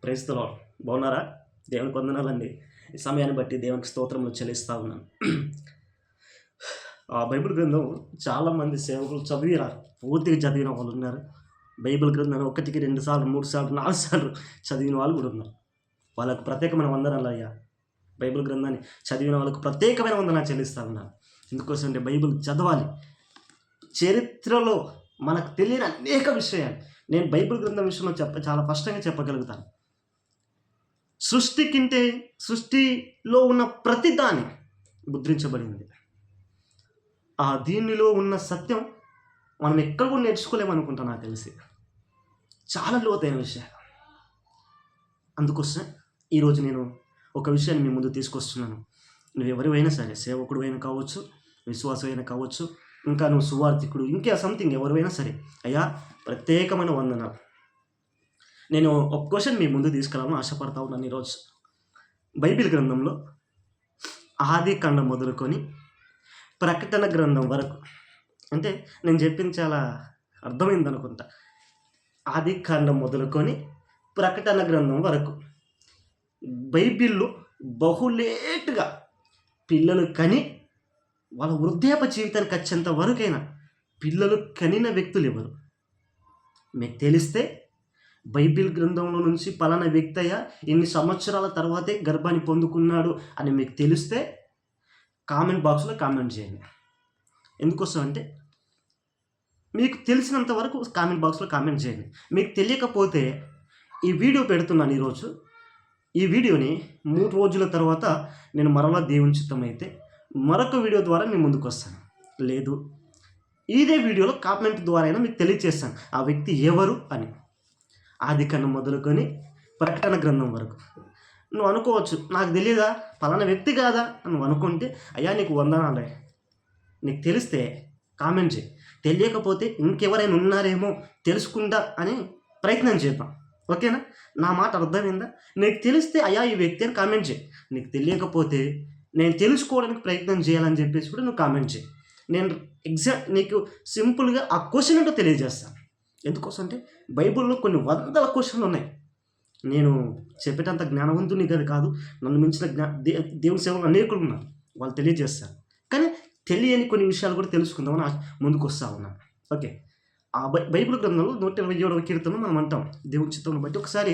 Praise the lord. బాగున్నారా? దేవునికి వందనాలండి. ఈ సమయాన్ని బట్టి దేవునికి స్తోత్రములు చెల్లిస్తూ ఉన్నాను. ఆ బైబిల్ గ్రంథం చాలామంది సేవకులు చదివిరారు, పూర్తిగా చదివిన వాళ్ళు ఉన్నారు. బైబిల్ గ్రంథాన్ని 1కి 2 సార్లు 3 సార్లు 4 సార్లు చదివిన వాళ్ళు కూడా ఉన్నారు. వాళ్ళకు ప్రత్యేకమైన వందనాలు అయ్యా. బైబిల్ గ్రంథాన్ని చదివిన వాళ్ళకు ప్రత్యేకమైన వందనాలు చెల్లిస్తూ ఉన్నాను. ఎందుకోసం అంటే బైబిల్ చదవాలి. చరిత్రలో మనకు తెలియని అనేక విషయాలు నేను బైబిల్ గ్రంథం విషయంలో చాలా స్పష్టంగా చెప్పగలుగుతాను. సృష్టిలో ఉన్న ప్రతి దాని ముద్రించబడింది. దీనిలో ఉన్న సత్యం మనం ఎక్కడ కూడా నేర్చుకోలేమనుకుంటా, నాకు తెలిసి చాలా లోతైన విషయాలు. అందుకోసం ఈరోజు నేను ఒక విషయాన్ని మీ ముందు తీసుకొస్తున్నాను. నువ్వు ఎవరివైనా సరే, సేవకుడు అయినా కావచ్చు, విశ్వాసమైనా కావచ్చు, ఇంకా నువ్వు సువార్థికుడు, ఇంకా సంథింగ్ ఎవరివైనా సరే, అయ్యా ప్రత్యేకమైన వందనాలు. నేను ఒక క్వశ్చన్ మీ ముందు తీసుకురావాలని ఆశపడతా ఉన్నాను ఈరోజు. బైబిల్ గ్రంథంలో ఆది కాండం మొదలుకొని ప్రకటన గ్రంథం వరకు, అంటే నేను చెప్పింది చాలా అర్థమైంది అనుకుంటా. ఆది కాండం మొదలుకొని ప్రకటన గ్రంథం వరకు బైబిల్లో బహులేటుగా పిల్లలు కని వాళ్ళ వృద్ధాప్య జీవితానికి వచ్చేంత వరకైనా పిల్లలు కనిన వ్యక్తులు ఎవరు మీకు తెలిస్తే, బైబిల్ గ్రంథంలో నుంచి పలానా వ్యక్తి అయ్యా ఇన్ని సంవత్సరాల తర్వాతే గర్భాన్ని పొందుకున్నాడు అని మీకు తెలిస్తే కామెంట్ బాక్స్లో కామెంట్ చేయండి. ఎందుకోసం అంటే మీకు తెలిసినంత వరకు కామెంట్ బాక్స్లో కామెంట్ చేయండి. మీకు తెలియకపోతే ఈ వీడియో పెడుతున్నాను ఈరోజు. ఈ వీడియోని 3 రోజుల తర్వాత నేను మరలా దేవుని చిత్తం అయితే మరొక వీడియో ద్వారా నేను ముందుకు వస్తాను. లేదు, ఇదే వీడియోలో కామెంట్ ద్వారా అయినా మీకు తెలియజేస్తాను ఆ వ్యక్తి ఎవరు అని. ఆది కాండం మొదలుకొని ప్రకటన గ్రంథం వరకు. నువ్వు అనుకోవచ్చు, నాకు తెలియదా, పలానా వ్యక్తి కాదా నువ్వు అనుకుంటే, అయ్యా నీకు వందనాలే. నీకు తెలిస్తే కామెంట్ చేయి. తెలియకపోతే ఇంకెవరైనా ఉన్నారేమో తెలుసుకుంటా అని ప్రయత్నం చేద్దాం. ఓకేనా? నా మాట అర్థమైందా? నీకు తెలిస్తే అయ్యా ఈ వ్యక్తి అని కామెంట్ చేయి. నీకు తెలియకపోతే నేను తెలుసుకోవడానికి ప్రయత్నం చేయాలని చెప్పేసి కూడా నువ్వు కామెంట్ చేయి. నేను నీకు సింపుల్గా ఆ క్వశ్చన్ ఏంటో తెలియజేస్తాను. ఎందుకోసం అంటే బైబిల్లో కొన్ని వందల క్వశ్చన్లు ఉన్నాయి. నేను చెప్పేటంత జ్ఞానవంతుని కాదు, నన్ను మించిన దేవుని సేవలు అనేకులు ఉన్నారు, వాళ్ళు తెలియజేస్తారు. కానీ తెలియని కొన్ని విషయాలు కూడా తెలుసుకుందామని ముందుకు వస్తూ ఉన్నాను. ఓకే, ఆ బైబిల్ గ్రంథంలో 127వ కీర్తన మనం అంటాం దేవుని చిత్తం బట్టి. ఒకసారి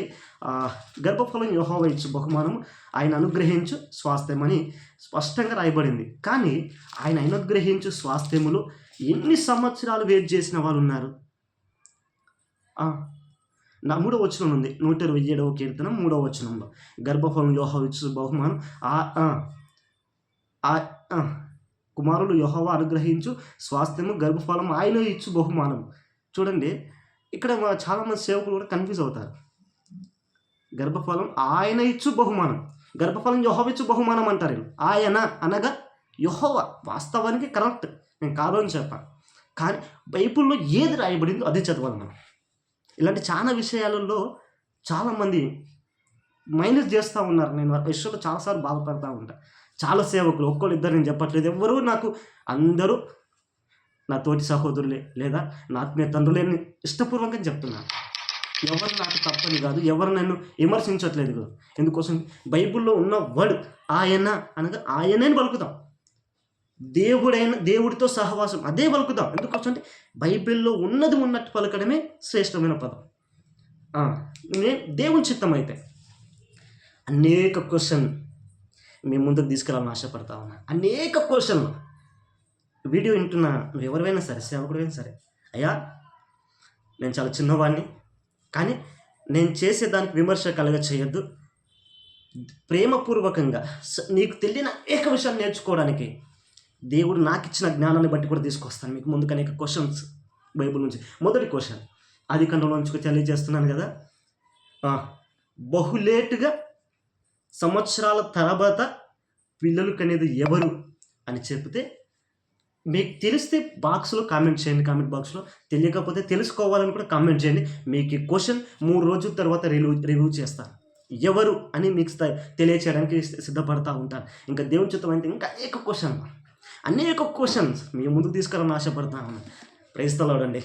గర్భఫలం యెహోవా ఇచ్చు బహుమానం, ఆయన అనుగ్రహించు స్వాస్థ్యమని స్పష్టంగా రాయబడింది. కానీ ఆయన అనుగ్రహించు స్వాస్థ్యములు ఎన్ని సంవత్సరాలు వెయిట్ చేసిన వాళ్ళు ఉన్నారు? 3వ వచనం ఉంది, 127వ కీర్తన 3వ వచనంలో, గర్భఫలం యెహోవా ఇచ్చు బహుమానం, కుమారులు యెహోవా అనుగ్రహించు స్వాస్థ్యము, గర్భఫలం ఆయన ఇచ్చు బహుమానం. చూడండి, ఇక్కడ చాలామంది సేవకులు కూడా కన్ఫ్యూజ్ అవుతారు. గర్భఫలం ఆయన ఇచ్చు బహుమానం, గర్భఫలం యెహోవా ఇచ్చు బహుమానం అంటారు. ఆయన అనగా యెహోవా, వాస్తవానికి కరెక్ట్, నేను కాదని చెప్పాను. కానీ బైబిల్లో ఏది రాయబడిందో అదే చదవాలి మనం. ఇలాంటి చాలా విషయాలలో చాలామంది మైనస్ చేస్తూ ఉన్నారు. నేను ఆ విషయంలో చాలాసార్లు బాధపడుతూ ఉంటాను. చాలా సేవకులు, ఒక్కళ్ళు ఇద్దరు నేను చెప్పట్లేదు, ఎవరు నాకు, అందరూ నా తోటి సహోదరులే లేదా నా ఆత్మీయ తండ్రులే ఇష్టపూర్వకంగా చెప్తున్నాను. ఎవరు నాకు తప్పని కాదు, ఎవరు నన్ను విమర్శించట్లేదు కాదు. ఎందుకోసం బైబిల్లో ఉన్న వర్డ్ ఆయన అనగా ఆయనే పలుకుతాం. దేవుడితో సహవాసం అదే పలుకుతాం. ఎందుకోసం అంటే బైబిల్లో ఉన్నది ఉన్నట్టు పలకడమే శ్రేష్టమైన పదం. దేవుని చిత్తం అయితే అనేక క్వశ్చన్ మీ ముందుకు తీసుకురావాలని ఆశపడతా ఉన్నా. అనేక క్వశ్చన్లు. వీడియో వింటున్నా ఎవరైనా సరే, సేవకుడైనా సరే, అయ్యా నేను చాలా చిన్నవాడిని, కానీ నేను చేసేదానికి విమర్శ కలగ చేయొద్దు. ప్రేమపూర్వకంగా నీకు తెలియని అనేక విషయాలు నేర్చుకోవడానికి దేవుడు నాకు ఇచ్చిన జ్ఞానాన్ని బట్టి కూడా తీసుకొస్తాను మీకు ముందుకు అనేక క్వశ్చన్స్ బైబిల్ నుంచి. మొదటి క్వశ్చన్ ఆది కాండంలో నుంచి తెలియజేస్తున్నాను కదా, బహులేటుగా సంవత్సరాల తర్వాత పిల్లలు కనేది ఎవరు అని చెప్తే, మీకు తెలిస్తే బాక్స్లో కామెంట్ చేయండి, కామెంట్ బాక్స్లో. తెలియకపోతే తెలుసుకోవాలని కూడా కామెంట్ చేయండి. మీకు ఈ క్వశ్చన్ 3 రోజుల తర్వాత రివ్యూ చేస్తాను, ఎవరు అని మీకు తెలియచేయడానికి సిద్ధపడతా ఉంటాను. ఇంకా దేవుని చిత్తం అయితే ఇంకా అనేక క్వశ్చన్స్ మీ ముందుకు తీసుకురావాలని ఆశపడతా ఉన్నాను. ప్రైజ్ ది లార్డ్ అండి.